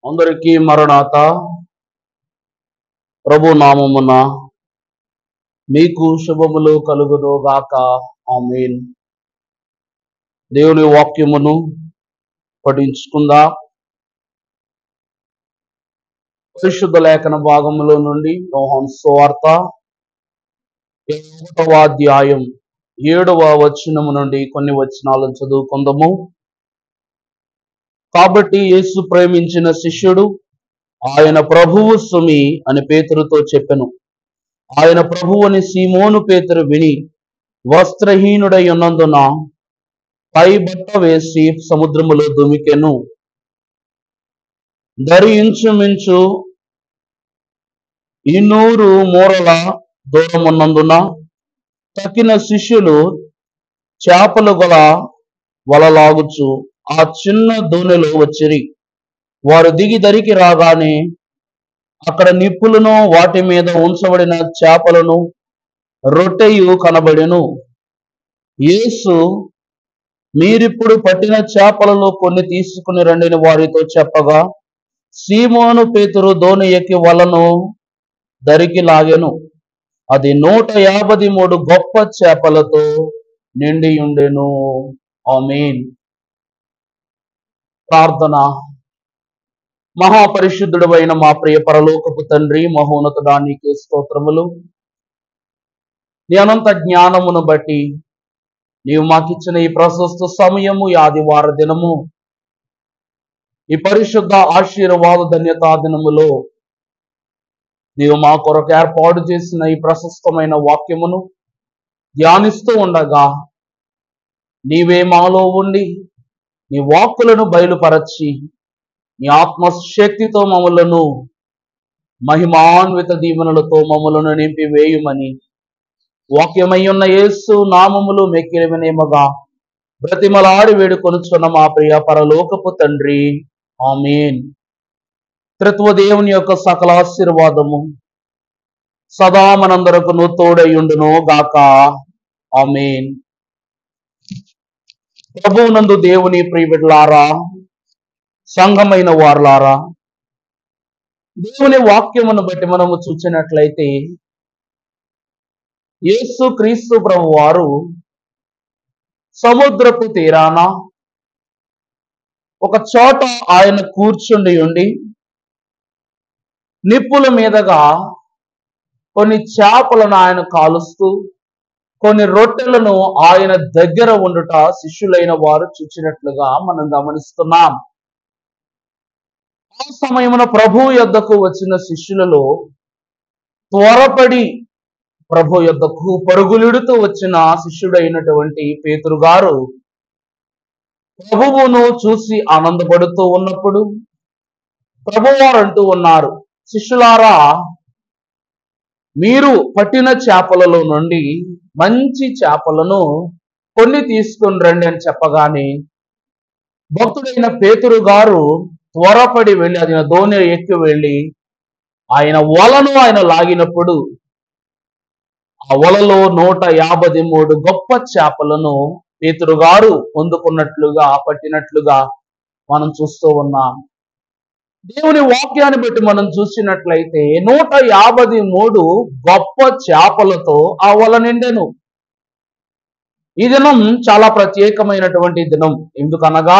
అందరికీ మరణాత. ప్రభు నామమున మీకు శుభములు కలుగును గాక. ఆమేన్. దేవుని వాక్యమును పఠించుకుందాం. పరిశుద్ధ లేఖన భాగములో నుండి యోహాను సువార్త 1వ అధ్యాయం 7వ వచనము నుండి కొన్ని వచనాలను చదువుకుందాము. కాబట్టి యేసు ప్రేమించిన శిష్యుడు ఆయన ప్రభువు సుమి అని పేతురుతో చెప్పెను. ఆయన ప్రభువుని సీమోను పేతురు విని వస్త్రహీనుడై ఉన్నందున పై బట్ట వేసి సముద్రములో దుమికెను. దరి ఇంచుమించు 200 మూరల దూరం ఉన్నందున తక్కిన శిష్యులు చేపలు గల వలలాగుచు ఆ చిన్న దోణిలో వచ్చిరి. వారు దిగి దరికి రాగానే అక్కడ నిప్పులను వాటి మీద ఉంచబడిన చేపలను రొట్టెయు కనబడెను. యేసు మీరిప్పుడు పట్టిన చేపలలో కొన్ని తీసుకుని రండిని వారితో చెప్పగా సీమోను పేతురు దోణి ఎక్కి వలను దరికి లాగెను. అది 153 గొప్ప చేపలతో నిండి ఉండెను. ఆమేన్. ప్రార్థన. మహాపరిశుద్ధుడు అయిన మా ప్రియ పరలోకపు తండ్రి, మహోన్నతుడా, నీకే స్తోత్రములు. నీ అనంత జ్ఞానమును బట్టి నీవు మాకిచ్చిన ఈ ప్రశస్త సమయము, ఈ ఆదివార దినము, ఈ పరిశుద్ధ ఆశీర్వాద ధన్యతా దినములో నీవు మా కొరకు ఏర్పాటు చేసిన ఈ ప్రశస్తమైన వాక్యమును ధ్యానిస్తూ ఉండగా నీవే మాలో ఉండి నీ వాక్కులను బయలుపరచి నీ ఆత్మశక్తితో మమ్మలను మహిమాన్విత దీవెనలతో మమ్మలను నింపి వేయుమని వాక్యమై ఉన్న యేసు నామములు మెక్కిలి వినేమగా బ్రతిమలాడి వేడుకొనుచున్న మా ప్రియ పరలోకపు తండ్రి. ఆమేన్. త్రిత్వ దేవుని యొక్క సకల ఆశీర్వాదము సదా మనందరకును తోడైయుండును గాక. ఆమేన్. ప్రభువునందు దేవుని ప్రియబిడ్డలారా, సంఘమైన వారులారా, దేవుని వాక్యమును బట్టి మనము చూసినట్లయితే యేసు క్రీస్తు ప్రభు వారు సముద్రపు తీరాన ఒక చోట ఆయన కూర్చుండి ఉండి నిప్పుల మీదగా కొన్ని చేపలను ఆయన కాలుస్తూ కొన్ని రొట్టెలను ఆయన దగ్గర ఉండుట శిష్యులైన వారు చూచినట్లుగా మనం గమనిస్తున్నాం. ఆ సమయమున ప్రభు యొద్దకు వచ్చిన శిష్యులలో త్వరపడి ప్రభు యొద్దకు పరుగులుడుతూ వచ్చిన శిష్యుడైనటువంటి పేతురు గారు ప్రభువును చూసి ఆనందపడుతూ ఉన్నప్పుడు ప్రభువారు అంటూ ఉన్నారు, శిష్యులారా, మీరు పట్టిన చేపలలో నుండి మంచి చేపలను కొన్ని తీసుకుని రండి అని చెప్పగానే భక్తుడైన పేతురు గారు త్వరపడి వెళ్ళి అది దోణి ఎక్కి వెళ్ళి ఆయన వలను ఆయన లాగినప్పుడు ఆ వలలో 153 గొప్ప చేపలను పేతురు గారు పొందుకున్నట్లుగా పట్టినట్లుగా మనం చూస్తూ ఉన్నాం. దేవుని వాక్యాన్ని బట్టి మనం చూసినట్లయితే 153 గొప్ప చేపలతో ఆ వల నిండెను. ఈ దినం చాలా ప్రత్యేకమైనటువంటి దినం. ఎందుకనగా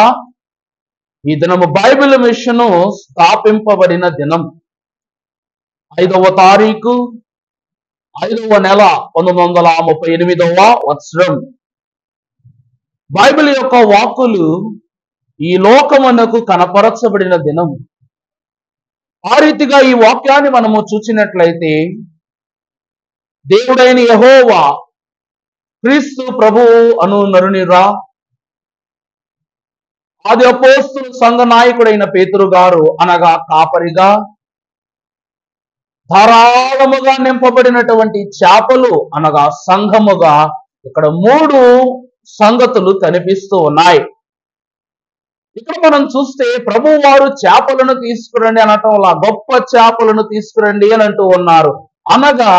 ఈ దినము బైబిల్ మిషన్ స్థాపింపబడిన దినం. 5వ తారీఖు 5వ నెల 1938వ సంవత్సరం. బైబిల్ యొక్క వాక్కులు ఈ లోకమునకు కనపరచబడిన దినం. ఆ రీతిగా ఈ వాక్యాన్ని మనము చూసినట్లయితే దేవుడైన యెహోవా క్రీస్తు ప్రభువు అను నరునిరా ఆది అపోస్తలుల సంఘ నాయకుడైన పేతురు గారు అనగా కాపరిగా ధారాళముగా నింపబడినటువంటి చేపలు అనగా సంఘముగా ఇక్కడ 3 సంగతులు కనిపిస్తూ ఉన్నాయి. ఇక్కడ మనం చూస్తే ప్రభు వారు చేపలను తీసుకురండి అనటం వల్ల గొప్ప చేపలను తీసుకురండి అని అంటూ ఉన్నారు. అనగా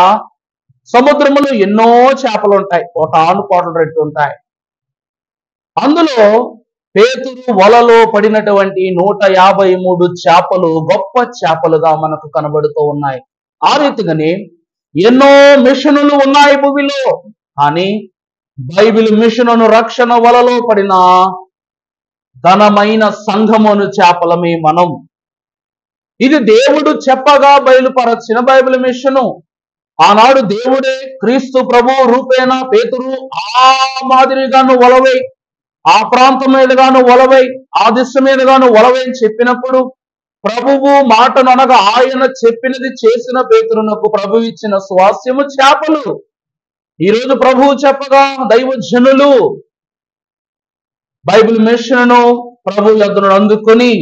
సముద్రములో ఎన్నో చేపలు ఉంటాయి, కోటాను కోట్ల రెట్లు ఉంటాయి. అందులో పేతురు వలలో పడినటువంటి 153 చేపలు గొప్ప చేపలుగా మనకు కనబడుతూ ఉన్నాయి. ఆ రీతిగానే ఎన్నో మిషనులు ఉన్నాయి భూమిలో, కానీ బైబిల్ మిషనును రక్షణ వలలో పడిన ఘనమైన సంఘమును చేపలమే మనం. ఇది దేవుడు చెప్పగా బయలుపరచిన బైబిల్ మిషను. ఆనాడు దేవుడే క్రీస్తు ప్రభు రూపేణ పేతురు ఆ మాదిరిగాను వలవై, ఆ ప్రాంతం మీదుగాను వలవై, ఆ దిశ మీదుగాను వలవై అని చెప్పినప్పుడు ప్రభువు మాటను అనగా ఆయన చెప్పినది చేసిన పేతురునకు ప్రభు ఇచ్చిన స్వాస్యము చేపలు. ఈరోజు ప్రభువు చెప్పగా దైవజనులు బైబిల్ మిషన్ను ప్రభు యొద్దను అందుకుని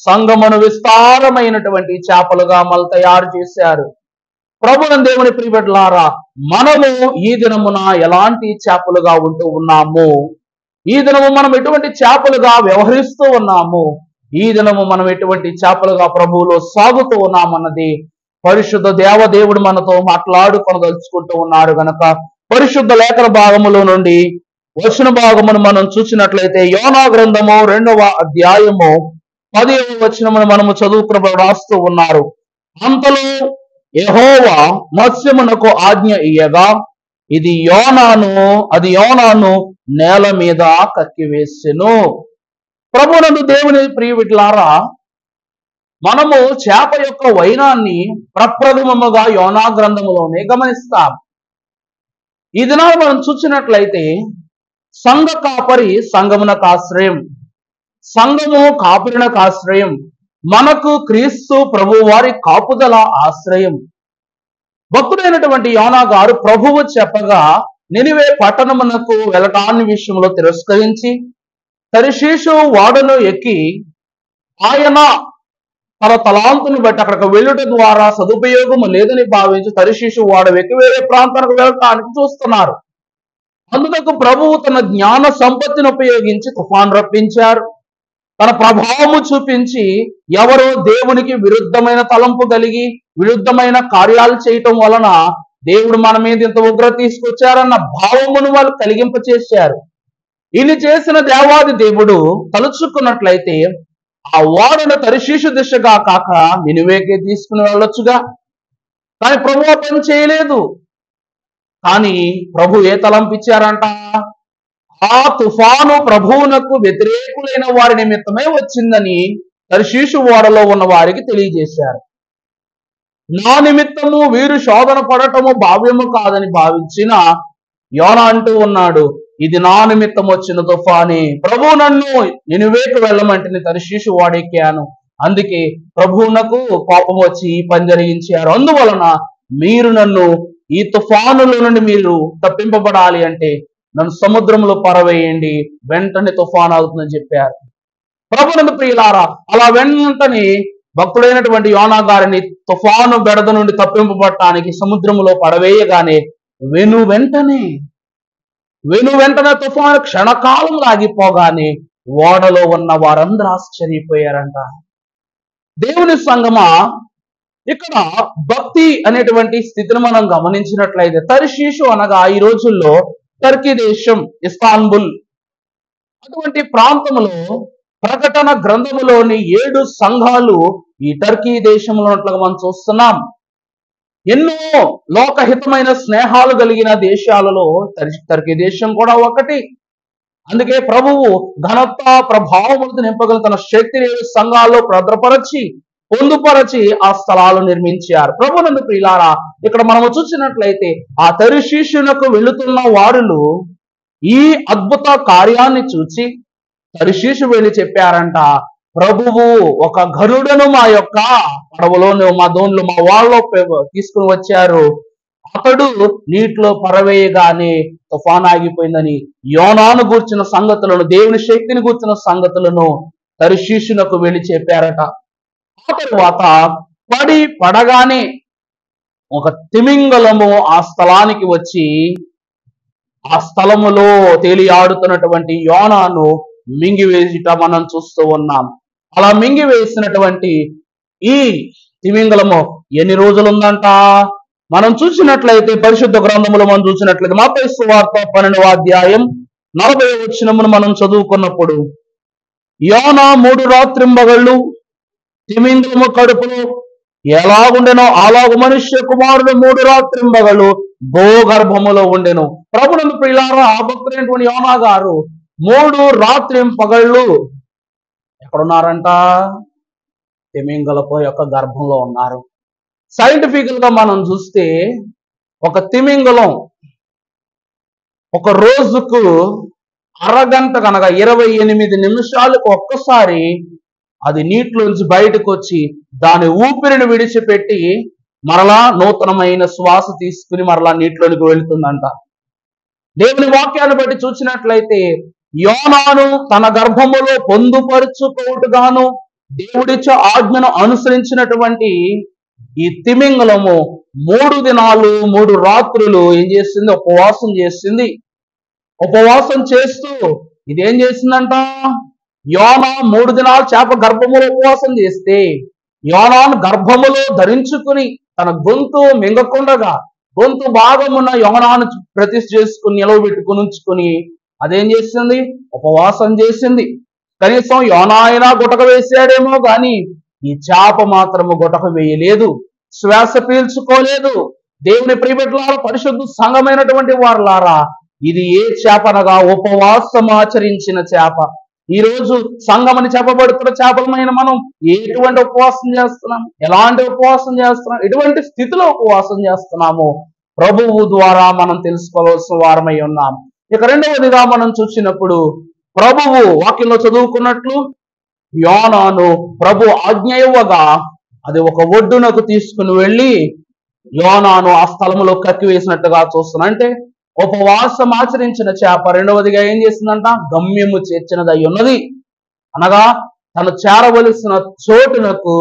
సంఘమును విస్తారమైనటువంటి చేపలుగా మళ్ళీ తయారు చేశారు. ప్రభువుని దేవుని ప్రియబిడ్డలారా, మనము ఈ దినమున ఎలాంటి చేపలుగా ఉంటూ ఉన్నాము, ఈ దినము మనం ఎటువంటి చేపలుగా వ్యవహరిస్తూ ఉన్నాము, ఈ దినము మనం ఎటువంటి చేపలుగా ప్రభువులో సాగుతూ ఉన్నామన్నది పరిశుద్ధ దేవదేవుడు మనతో మాట్లాడుకొనదలుచుకుంటూ ఉన్నారు గనక పరిశుద్ధ లేఖన భాగములో నుండి వచన భాగమును మనం చూసినట్లయితే యోనా గ్రంథము 2వ అధ్యాయము 10వ వచనమును మనము చదువుకున్న రాస్తూ ఉన్నారు. అంతలో యెహోవా మత్స్యమునకు ఆజ్ఞ ఇయ్యగా అది యోనాను నేల మీద కక్కివేసెను. ప్రభువునందు దేవుని ప్రియవిట్లారా, మనము చేప యొక్క వైనాన్ని ప్రప్రథమముగా యోనా గ్రంథములోనే గమనిస్తాం. ఈ దినాలు మనం చూసినట్లయితే సంఘ కాపరి సంఘమునకు ఆశ్రయం, సంఘము కాపురినకు ఆశ్రయం, మనకు క్రీస్తు ప్రభు వారి కాపుదల ఆశ్రయం. భక్తుడైనటువంటి యోనా గారు ప్రభువు చెప్పగా నినివే పట్టణమునకు వెళ్ళటాన్ని విషయంలో తిరస్కరించి తర్షీషు వాడను ఎక్కి ఆయన తన తలాంతుని బట్టి అక్కడికి వెళ్ళుట ద్వారా సదుపయోగము లేదని భావించి తర్షీషు వాడ ఎక్కి వేరే ప్రాంతానికి వెళ్ళటానికి చూస్తున్నారు. అందుకు ప్రభువు తన జ్ఞాన సంపత్తిని ఉపయోగించి తుఫాన్ రప్పించారు. తన ప్రభావము చూపించి ఎవరో దేవునికి విరుద్ధమైన తలంపు కలిగి విరుద్ధమైన కార్యాలు చేయటం వలన దేవుడు మన మీద ఇంత ఉగ్రత తీసుకొచ్చారన్న భావమును వాళ్ళు కలిగింపచేశారు. ఇన్ని చేసిన దేవాది దేవుడు తలుచుకున్నట్లయితే ఆ ఓడను తర్షీషు దిశగా కాక నినివేకే తీసుకుని వెళ్ళొచ్చుగా, కానీ ప్రభు పని చేయలేదు. కానీ ప్రభు ఏ తలంపిచ్చారంట? ఆ తుఫాను ప్రభువునకు వ్యతిరేకులైన వారి నిమిత్తమే వచ్చిందని తర్షీషు ఓడలో ఉన్న వారికి తెలియజేశారు. నా నిమిత్తము వీరు శోధన పడటము భావ్యము కాదని భావించిన యోనా అంటూ ఉన్నాడు, ఇది నా నిమిత్తం వచ్చిన తుఫానే. ప్రభు నన్ను నినివేకు వెళ్ళమంటే తర్షీషు ఓడెక్కాను, అందుకే ప్రభువునకు కోపం వచ్చి ఈ పని జరిగించారు. అందువలన మీరు నన్ను ఈ తుఫానుల నుండి మీరు తప్పింపబడాలి అంటే నన్ను సముద్రంలో పరవేయండి, వెంటనే తుఫాను అవుతుందని చెప్పారు. ప్రభునందు ప్రియులారా, అలా వెంటనే భక్తుడైనటువంటి యోనా గారిని తుఫాను బెడద నుండి తప్పింపబడటానికి సముద్రంలో పడవేయగానే వెను వెంటనే తుఫాను క్షణకాలం ఆగిపోగానే ఓడలో ఉన్న వారందరూ ఆశ్చర్యపోయారంట. దేవుని సంగమా, ఇక్కడ భక్తి అనేటువంటి స్థితిని మనం గమనించినట్లయితే తర్షీషు అనగా ఈ రోజుల్లో టర్కీ దేశం, ఇస్తాన్బుల్ అటువంటి ప్రాంతంలో ప్రకటన గ్రంథములోని 7 సంఘాలు ఈ టర్కీ దేశంలో ఉన్నట్లుగా మనం చూస్తున్నాం. ఎన్నో లోకహితమైన స్నేహాలు కలిగిన దేశాలలో టర్కీ దేశం కూడా ఒకటి. అందుకే ప్రభువు ఘనత ప్రభావములతో నింపగల తన శక్తిని సంఘాల్లో పొందుపరచి ఆ స్థలాలు నిర్మించారు. ప్రభునందు ప్రియులారా, ఇక్కడ మనము చూసినట్లయితే ఆ తర్షీషునకు వెళుతున్న వారులు ఈ అద్భుత కార్యాన్ని చూచి తర్షీషు వెళ్ళి చెప్పారంట, ప్రభువు ఒక గరుడను మా యొక్క పడవలోను మా దోణిలో మా వాళ్ళలో తీసుకుని వచ్చారు, అతడు నీటిలో పరవేయగానే తుఫాన్ ఆగిపోయిందని యోనాను గూర్చిన సంగతులను, దేవుని శక్తిని గూర్చిన సంగతులను తర్షీషునకు వెళ్ళి చెప్పారట. ఆ తరువాత పడగానే ఒక తిమింగలము ఆ స్థలానికి వచ్చి ఆ స్థలములో తేలియాడుతున్నటువంటి యోనాను మింగివేసిట మనం చూస్తూ ఉన్నాం. అలా మింగివేసినటువంటి ఈ తిమింగలము ఎన్ని రోజులు ఉందంట? మనం చూసినట్లయితే పరిశుద్ధ గ్రంథములో మనం చూసినట్లయితే మత్తయి సువార్త 12వ అధ్యాయం 40వ వచనమును మనం చదువుకున్నప్పుడు యోనా 3 రాత్రింబగళ్ళు తిమింగలము కడుపులో ఎలాగుండెనో అలాగు మనుష్య కుమారుడు 3 రాత్రింబగళ్ళు భూగర్భములో ఉండెను. ప్రభునందు ప్రియులారా, ఆ భక్తుడైనటువంటి యోనా గారు 3 రాత్రింపగళ్ళు ఎక్కడున్నారంట? తిమింగలపు యొక్క గర్భంలో ఉన్నారు. సైంటిఫికల్ గా మనం చూస్తే ఒక తిమింగలం ఒక రోజుకు అరగంట కనుక 28 నిమిషాలకు ఒక్కసారి అది నీటిలోంచి బయటకు వచ్చి దాని ఊపిరిని విడిచిపెట్టి మరలా నూతనమైన శ్వాస తీసుకుని మరలా నీటిలోనికి వెళ్తుందంట. దేవుని వాక్యాన్ని బట్టి చూసినట్లయితే యోనాను తన గర్భములో పొందుపరుచుకోవటగాను దేవుడిచ్చే ఆజ్ఞను అనుసరించినటువంటి ఈ తిమింగలము 3 దినాలు 3 రాత్రులు ఏం చేసింది? ఉపవాసం చేసింది. ఉపవాసం చేస్తూ ఇదేం చేసిందంట? యోనా 3 దినాలు చేప గర్భములో ఉపవాసం చేస్తే యోనాను గర్భములో ధరించుకుని తన గొంతు మింగకుండగా గొంతు భాగమున్న యోనాను ప్రతిష్ఠ చేసుకుని నిలవబెట్టుకుని ఉంచుకుని అదేం చేసింది? ఉపవాసం చేసింది. కనీసం యోనా అయినా గుటక వేసాడేమో గాని ఈ చేప మాత్రము గుటక వేయలేదు, శ్వాస పీల్చుకోలేదు. దేవుని ప్రియబిడ్డలారా, పరిశుద్ధ సంఘమైనటువంటి వారులారా, ఇది ఏ చేప అనగా ఉపవాసం ఆచరించిన చేప. ఈ రోజు సంఘమని చెప్పబడుతున్న చేపలమైన మనం ఎటువంటి ఉపవాసం చేస్తున్నాం? ఎలాంటి ఉపవాసం చేస్తున్నాం? ఎటువంటి స్థితిలో ఉపవాసం చేస్తున్నాము? ప్రభువు ద్వారా మనం తెలుసుకోవాల్సిన వారమై ఉన్నాం. ఇక రెండవదిగా మనం చూసినప్పుడు ప్రభువు వాక్యంలో చదువుకున్నట్లు యోనాను ప్రభు ఆజ్ఞ ఇవ్వగా అది ఒక ఒడ్డునకు తీసుకుని వెళ్ళి యోనాను ఆ స్థలములో కక్కివేసినట్టుగా చూస్తున్నాం. అంటే ఉపవాసం ఆచరించిన చేప రెండవదిగా ఏం చేసిందంట? గమ్యము చేర్చినది అయి ఉన్నది. అనగా తను చేరవలసిన చోటునకు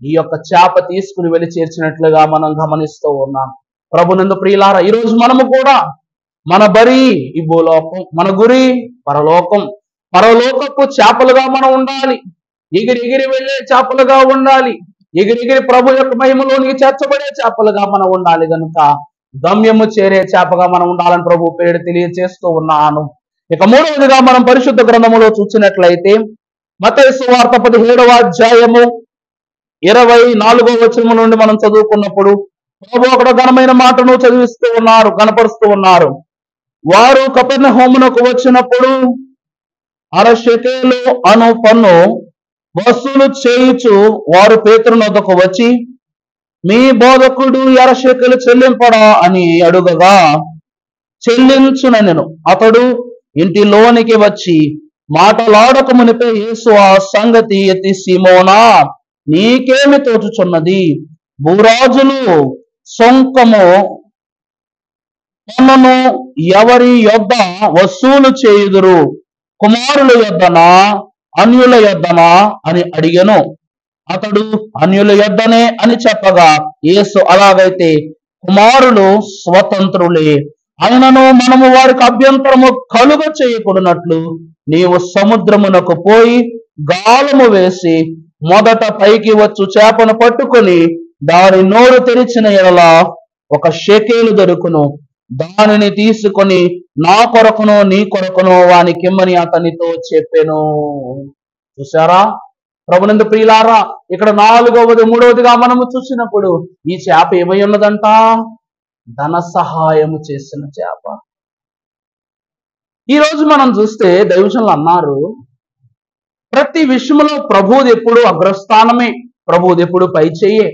ఈ యొక్క చేప తీసుకుని వెళ్ళి చేర్చినట్లుగా మనం గమనిస్తూ ఉన్నాం. ప్రభునందు ప్రియులారా, ఈరోజు మనము కూడా మన బరి ఈ భూలోకం, మన గురి పరలోకం. పరలోకపు చేపలుగా మనం ఉండాలి. ఎగిరి ఎగిరి వెళ్ళే చేపలుగా ఉండాలి. ఎగిరి ప్రభు యొక్క మహిమలోనికి చేర్చబడే చేపలుగా మనం ఉండాలి. కనుక గమ్యము చేరే చేపగా మనం ఉండాలని ప్రభు పేరు తెలియజేస్తూ ఉన్నాను. ఇక మూడవదిగా మనం పరిశుద్ధ గ్రంథములో చూసినట్లయితే మత్తయి సువార్త 17వ అధ్యాయము 24వ వచనము నుండి మనం చదువుకున్నప్పుడు ప్రభు అక్కడ ఘనమైన మాటను చదివిస్తూ ఉన్నారు, కనపరుస్తూ ఉన్నారు. వారు కపెర్నహూమునకు వచ్చినప్పుడు 1/2 షెకెలు అను పన్ను వసూలు చేయుచు వారు పేతురు వద్దకు వచ్చి, మీ బోధకుడు 1/2 షెకెలు చెల్లింపడా అని అడుగగా, చెల్లించునెను. అతడు ఇంటిలోనికి వచ్చి మాటలాడక మునిపే యేసు ఆ సంగతి ఎత్తి, సీమోనా, నీకేమి తోచుచున్నది? భూరాజులు సొంకము పన్నును ఎవరి యొద్ద వసూలు చేయుదురు? కుమారుల యొద్దనా అన్యుల యొద్దనా అని అడిగెను. అతడు అన్యుల యొద్దనే అని చెప్పగా, యేసు అలాగైతే కుమారులు స్వతంత్రులే. అయినను మనము వారికి అభ్యంతరము కలుగ చేయకూడనట్లు నీవు సముద్రమునకు పోయి గాలము వేసి మొదట పైకి వచ్చు చేపను పట్టుకొని దాని నోరు తెరిచిన ఎడల 1 షెకెలు దొరుకును. దానిని తీసుకొని నా కొరకును నీ కొరకును వానికిమ్మని అతనితో చెప్పెను. చూసారా ప్రభునందు ప్రియులారా, ఇక్కడ 4వది 3వదిగా మనము చూసినప్పుడు ఈ చేప ఏమై ఉన్నదంట? ధన సహాయము చేసిన చేప. ఈ రోజు మనం చూస్తే దైవజనులు అన్నారు, ప్రతి విషయంలో ప్రభువుది ఎప్పుడు అగ్రస్థానమే, ప్రభువుది ఎప్పుడు పై చెయ్యే.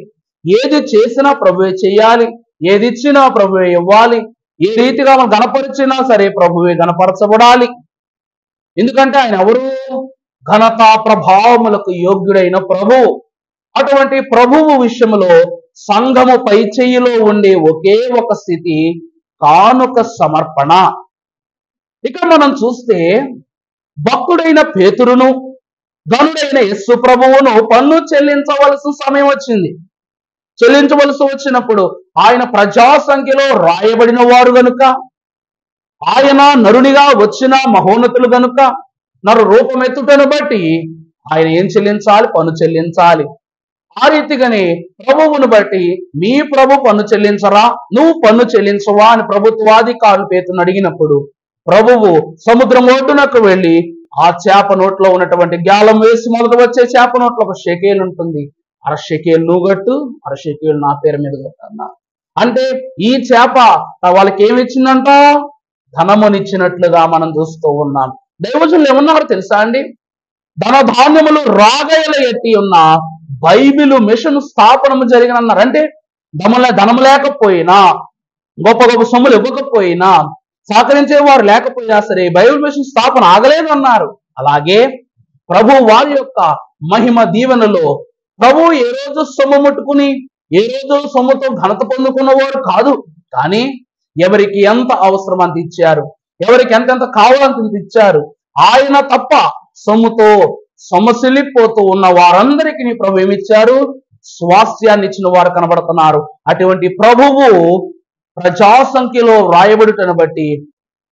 ఏది చేసినా ప్రభువే చెయ్యాలి, ఏది ఇచ్చినా ప్రభువే ఇవ్వాలి, ఏ రీతిగా మనం గణపరిచినా సరే ప్రభువే గణపరచబడాలి. ఎందుకంటే ఆయన ఎవరు? ఘనత ప్రభావములకు యోగ్యుడైన ప్రభువు. అటువంటి ప్రభువు విషయంలో సంఘము పై చెయ్యిలో ఉండే ఒకే ఒక స్థితి కానుక సమర్పణ. ఇక మనం చూస్తే భక్తుడైన పేతురును ధనుడైన యేసు ప్రభువును పన్ను చెల్లించవలసిన సమయం వచ్చింది. చెల్లించవలసి వచ్చినప్పుడు ఆయన ప్రజా సంఖ్యలో రాయబడిన వారు గనుక, ఆయన నరునిగా వచ్చిన మహోన్నతులు గనుక, నరు రూపమెత్తుటను బట్టి ఆయన ఏం చెల్లించాలి? పన్ను చెల్లించాలి. ఆ రీతిగానే ప్రభువును బట్టి మీ ప్రభు పన్ను చెల్లించరా, నువ్వు పన్ను చెల్లించవా అని ప్రభుత్వాధికారులు పేతురును అడిగినప్పుడు ప్రభువు సముద్రం ఒడ్డునకు వెళ్ళి ఆ చేప నోట్లో ఉన్నటువంటి గాలం వేసి మొదట వచ్చే చేప నోట్లో ఒక షెకేల్ ఉంటుంది. అర షెకేల్ నువ్వు కట్టు, అర షెకేల్ నా పేరు మీద కట్టు అన్నా. అంటే ఈ చేప వాళ్ళకి ఏమి ఇచ్చిందంట? ధనమునిచ్చినట్లుగా మనం చూస్తూ ఉన్నాం. దైవజనులు ఏమన్నారో తెలుసా అండి? ధనధాన్యములు రాగయల ఎత్తి ఉన్న బైబిలు మిషన్ స్థాపనము జరిగినన్నారు. అంటే ధనము లేకపోయినా, గొప్ప గొప్ప సొమ్ములు ఇవ్వకపోయినా, సహకరించే వారు లేకపోయినా సరే బైబిల్ మిషన్ స్థాపన ఆగలేదు అన్నారు. అలాగే ప్రభు వారి యొక్క మహిమ దీవెనలో ప్రభు ఏ రోజు సొమ్ము ముట్టుకుని ఏ రోజు సొమ్ముతో ఘనత పొందుకున్నవారు కాదు. కానీ ఎవరికి ఎంత అవసరం అంత ఇచ్చారు, ఎవరికి ఎంతెంత కావాలంత ఇచ్చారు. ఆయన తప్ప సొమ్ముతో సొమ్మసిల్లిపోతూ ఉన్న వారందరికీ ప్రభు ఏమిచ్చారు? స్వాస్థ్యాన్ని ఇచ్చిన వారు కనబడుతున్నారు. అటువంటి ప్రభువు ప్రజా సంఖ్యలో వ్రాయబడుటను బట్టి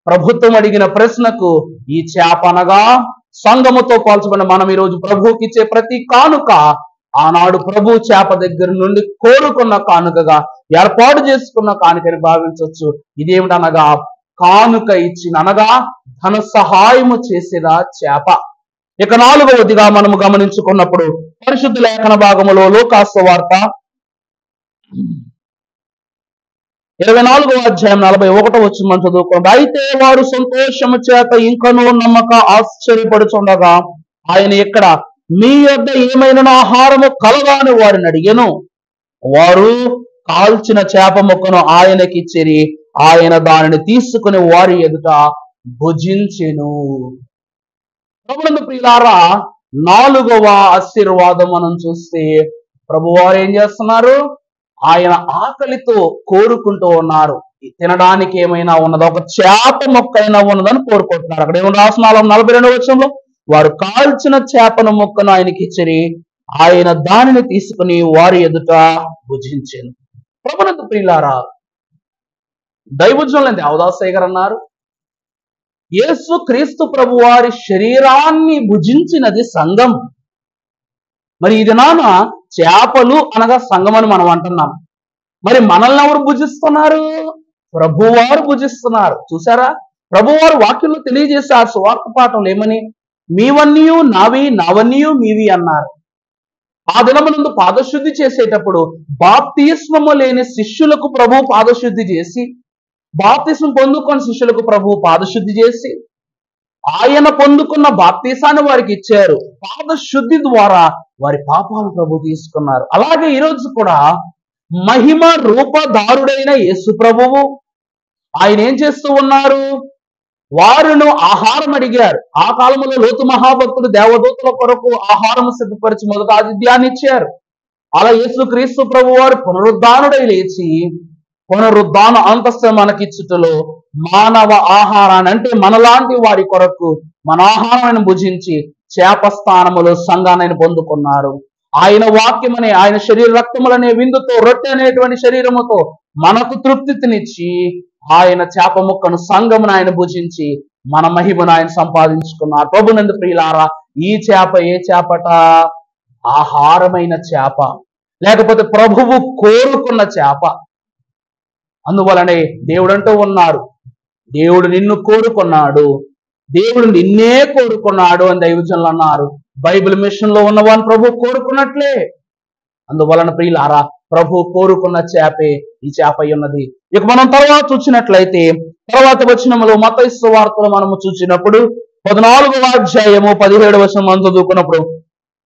ప్రభుత్వం అడిగిన ప్రశ్నకు ఈ చేప అనగా సంఘముతో పోల్చబడిన మనం ఈరోజు ప్రభువుకి ఇచ్చే ప్రతి కానుక ఆనాడు ప్రభు చేప దగ్గర నుండి కోరుకున్న కానుకగా ఏర్పాటు చేసుకున్న కానుకని భావించవచ్చు. ఇదేమిటనగా కానుక ఇచ్చిన అనగా ధన సహాయము చేసేద చేప. ఇక 4వదిగా మనము గమనించుకున్నప్పుడు పరిశుద్ధ లేఖన భాగములో లూకాసు వార్త 24వ అధ్యాయం 41వ వచనం మనం చదువుకోండి. అయితే వారు సంతోషము చేత ఇంకనూ నమ్మక ఆశ్చర్యపడుచుండగా ఆయన ఇక్కడ మీ యొద్ద ఏమైనా ఆహారము కలదా అని వారిని అడిగెను. వారు కాల్చిన చేప ముక్కను ఆయనకిచ్చిరి. ఆయన దానిని తీసుకుని వారి ఎదుట భుజించెను. ప్రభునందు ప్రియులారా, 4వ ఆశీర్వాదం మనం చూస్తే ప్రభువారు ఏం చేస్తున్నారు? ఆయన ఆకలితో కోరుకుంటూ ఉన్నారు. తినడానికి ఏమైనా ఉన్నదా? ఒక చేప మొక్క అయినా ఉన్నదని కోరుకుంటున్నారు. అక్కడ ఏమన్నా రాసిన 42వ వచనంలో వారు కాల్చిన చేపను మొక్కను ఆయనకి ఇచ్చిరి. ఆయన దానిని తీసుకుని వారి ఎదుట భుజించెను. ప్రభునందు ప్రియులారా, దైవజనులు దేవదాసయ్య గారు అన్నారు, యేసు క్రీస్తు ప్రభు వారి శరీరాన్ని భుజించినది సంఘం. మరి ఇది నాన్న చేపలు అనగా సంఘం అని మనం అంటున్నాం. మరి మనల్ని ఎవరు భుజిస్తున్నారు? ప్రభువారు భుజిస్తున్నారు. చూసారా, ప్రభువారు వాక్యంలో తెలియజేసి ఆ సువార్త పాఠంలో ఏమని? మీవన్నీయు నావి, నావన్నీయు మీవి అన్నారు. ఆ దినమునందు పాదశుద్ధి చేసేటప్పుడు బాప్తిస్మము లేని శిష్యులకు ప్రభు పాదశుద్ధి చేసి, బాప్తిస్మం పొందుకొని శిష్యులకు ప్రభు పాదశుద్ధి చేసి, ఆయన పొందుకున్న బాప్తీసాన్ని వారికి ఇచ్చారు. పాదశుద్ధి ద్వారా వారి పాపాలను ప్రభు తీసుకున్నారు. అలాగే ఈరోజు కూడా మహిమ రూపధారుడైన యేసు ప్రభువు ఆయన ఏం చేస్తూ ఉన్నారు? వారును ఆహారం అడిగారు. ఆ కాలంలో లోతు మహాభక్తుడు దేవదూతల కొరకు ఆహారం సిద్ధపరిచి మొదట ఆతిథ్యాన్ని ఇచ్చారు. అలా యేసు క్రీస్తు ప్రభు వారు పునరుద్ధానుడై లేచి పునరుద్ధాన అంతస్తు మనకిచ్చుటలో మానవ ఆహారాన్ని, అంటే మనలాంటి వారి కొరకు మన ఆహారాన్ని భుజించి చేప స్థానములో సంఘాన్ని పొందుకున్నారు. ఆయన వాక్యమనే, ఆయన శరీర రక్తములనే విందుతో, రొట్టె అనేటువంటి శరీరముతో మనకు తృప్తినిచ్చి ఆయన చేప ముక్కను సంఘమును ఆయన భుజించి మన మహిమను ఆయన సంపాదించుకున్నారు. ప్రభునందు ప్రియులారా, ఈ చేప ఏ చేపట? ఆహారమైన చేప, లేకపోతే ప్రభువు కోరుకున్న చేప. అందువలనే దేవుడు అంటూ ఉన్నారు, దేవుడు నిన్ను కోరుకున్నాడు, దేవుడు నిన్నే కోరుకున్నాడు అని దైవజనులు అన్నారు. బైబిల్ మిషన్ లో ఉన్నవాన్ని ప్రభు కోరుకున్నట్లే. అందువలన ప్రియులారా, ప్రభు కోరుకున్న చేపే ఈ చేప ఉన్నది. ఇక మనం తర్వాత చూసినట్లయితే తర్వాత వచనములో మత్తయి సువార్తలో మనము చూసినప్పుడు 14వ అధ్యాయము 17వ వచనం మనం చదువుకున్నప్పుడు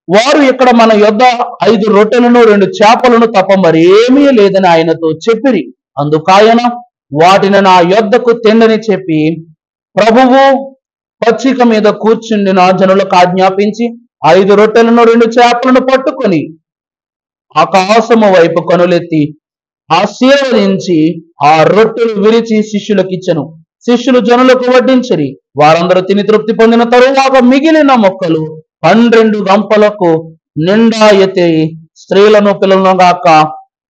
వారు ఇక్కడ మన యొద్ద 5 రొట్టెలను 2 చేపలను తప్ప మరేమీ లేదని ఆయనతో చెప్పిరి. అందుకాయన వాటిని నా యొద్దకు తెండని చెప్పి ప్రభువు పచ్చిక మీద కూర్చుండిన జనులకు ఆజ్ఞాపించి 5 రొట్టెలను 2 చేపలను పట్టుకొని ఆకాశము వైపు కనులెత్తి ఆశీర్వదించి ఆ రొట్టెలు విరిచి శిష్యులకు ఇచ్చెను. శిష్యులు జనులకు వడ్డించిరి. వారందరూ తిని తృప్తి పొందిన తరువాత మిగిలిన మొక్కలు 12 గంపలకు నిండా ఎత్తి స్త్రీలను పిల్లలను గాక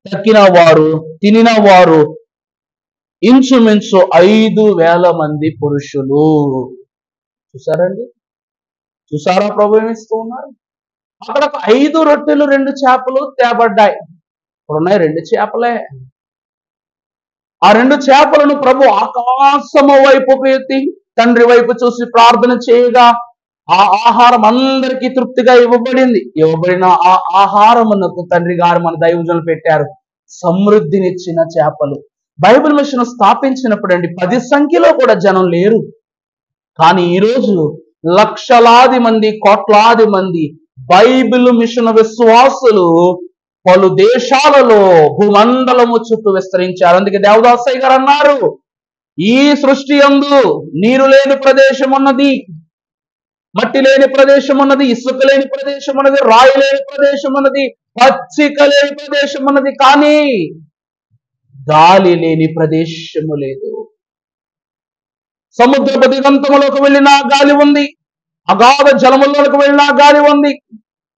తక్కిన వారు తినిన వారు ఇంచుమించు 5,000 మంది పురుషులు. చూసారండి, చూసారా ప్రభు ఏమిస్తూ ఉన్నారు? అక్కడ 5 రొట్టెలు 2 చేపలు తేబడ్డాయి. ఇప్పుడున్నాయి 2 చేపలే. ఆ 2 చేపలను ప్రభు ఆకాశము వైపుకు ఎత్తి తండ్రి వైపు చూసి ప్రార్థన చేయగా ఆ ఆహారం అందరికీ తృప్తిగా ఇవ్వబడిన ఆ ఆహారమునకు తండ్రి గారు మన దైవజనులు పెట్టారు సమృద్ధినిచ్చిన చేపలు. బైబిల్ మిషన్ స్థాపించినప్పుడు అండి 10 సంఖ్యలో కూడా జనం లేరు. కానీ ఈరోజు లక్షలాది మంది, కోట్లాది మంది బైబిల్ మిషన్ విశ్వాసులు పలు దేశాలలో భూమండలము చుట్టూ విస్తరించారు. అందుకే దేవదాసయ్య గారు అన్నారు, ఈ సృష్టి యందు నీరు లేని ప్రదేశం ఉన్నది, మట్టి లేని ప్రదేశం ఉన్నది, ఇసుక లేని ప్రదేశం ఉన్నది, రాయి లేని ప్రదేశం ఉన్నది, పచ్చిక లేని ప్రదేశం ఉన్నది, కానీ గాలి లేని ప్రదేశము లేదు. సముద్రపు దిగంతములకు వెళ్ళినా గాలి ఉంది, అగాధ జలములకు వెళ్ళినా గాలి ఉంది,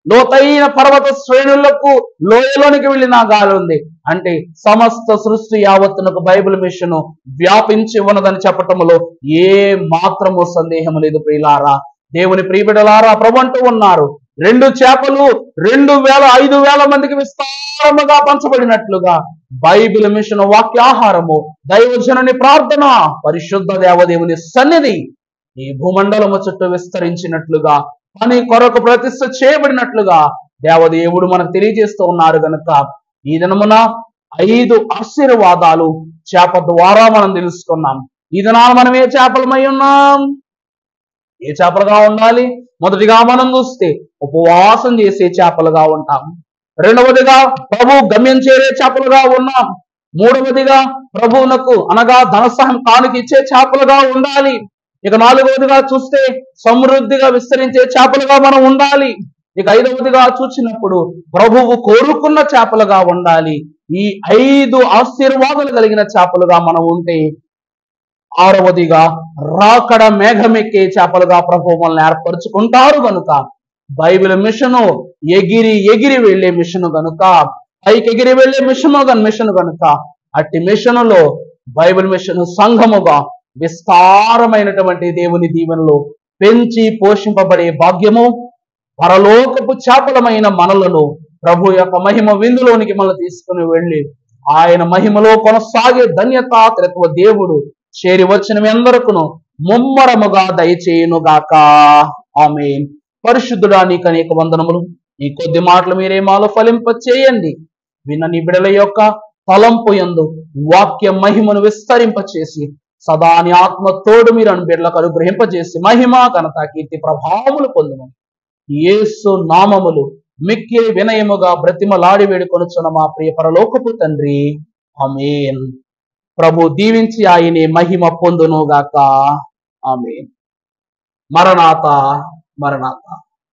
లోతైన పర్వత శ్రేణులకు లోయలోనికి వెళ్ళినా గాలి ఉంది. అంటే సమస్త సృష్టి యావత్తునకు బైబిల్ మిషన్ వ్యాపించి ఉన్నదని చెప్పటంలో ఏ మాత్రము సందేహం లేదు. ప్రియులారా, దేవుని ప్రియబిడ్డలారా, ప్రభు అంటూ ఉన్నారు, 2 చేపలు 5,000 మందికి విస్తారముగా పంచబడినట్లుగా బైబిల్ మిషన్ వాక్యాహారము, దైవజనుని ప్రార్థన, పరిశుద్ధ దేవదేవుని సన్నిధి ఈ భూమండలము చుట్టూ విస్తరించినట్లుగా, పని కొరకు ప్రతిష్ఠ చేయబడినట్లుగా దేవదేవుడు మనకు తెలియజేస్తూ ఉన్నారు. గనుక ఈ దినమున 5 ఆశీర్వాదాలు చేప ద్వారా మనం తెలుసుకున్నాం. ఈ దినాన మనం ఏ చేపలమై ఉన్నాం? ఏ చేపలుగా ఉండాలి? మొదటిగా మనం చూస్తే ఉపవాసం చేసే చేపలుగా ఉంటాం. రెండవదిగా ప్రభు గమ్యం చేరే చేపలుగా ఉన్నాం. మూడవదిగా ప్రభువునకు అనగా ధనసహం కానుక ఇచ్చే చేపలుగా ఉండాలి. ఇక 4వదిగా చూస్తే సమృద్ధిగా విస్తరించే చేపలుగా మనం ఉండాలి. ఇక 5వదిగా చూసినప్పుడు ప్రభువు కోరుకున్న చేపలుగా ఉండాలి. ఈ 5 ఆశీర్వాదాలు కలిగిన చేపలుగా మనం ఉంటే 6వదిగా రాకడ మేఘమెక్కే చేపలుగా ప్రభు మనల్ని ఏర్పరచుకుంటారు. గనుక బైబిల్ మిషను ఎగిరి వెళ్లే మిషను గనుక, పైకి ఎగిరి వెళ్లే మిషను గనుక, అట్టి మిషనులో బైబిల్ మిషను సంఘముగా విస్తారమైనటువంటి దేవుని దీవెనలు పెంచి పోషింపబడే భాగ్యము, పరలోకపు చేపలమైన మనలను ప్రభు యొక్క మహిమ విందులోనికి మనం తీసుకుని వెళ్ళి ఆయన మహిమలో కొనసాగే ధన్యత త్రిత్వ దేవుడు చేరి వచ్చిన మీ అందరకును ముమ్మరముగా దయచేయునుగాక. ఆమేన్. పరిశుద్ధుడా, నీకు అనేక వందనములు. ఈ కొద్ది మాటలు మీరే మాలో ఫలింప చేయండి. విన్న నీ బిడల యొక్క తలంపు యందు వాక్య మహిమను విస్తరింపచేసి సదా నీ ఆత్మ తోడు మీరు అని బిడ్డలకు అనుగ్రహింపజేసి మహిమ, ఘనత, కీర్తి, ప్రభావములు పొందుమని యేసు నామములు మిక్కిలి వినయముగా బ్రతిమలాడి వేడుకొనుచున్న మా ప్రియ పరలోకపు తండ్రి, ఆమేన్. ప్రభు దీవించి ఆయనే మహిమ పొందునుగాక. ఆమేన్. మరణాత మరణాత.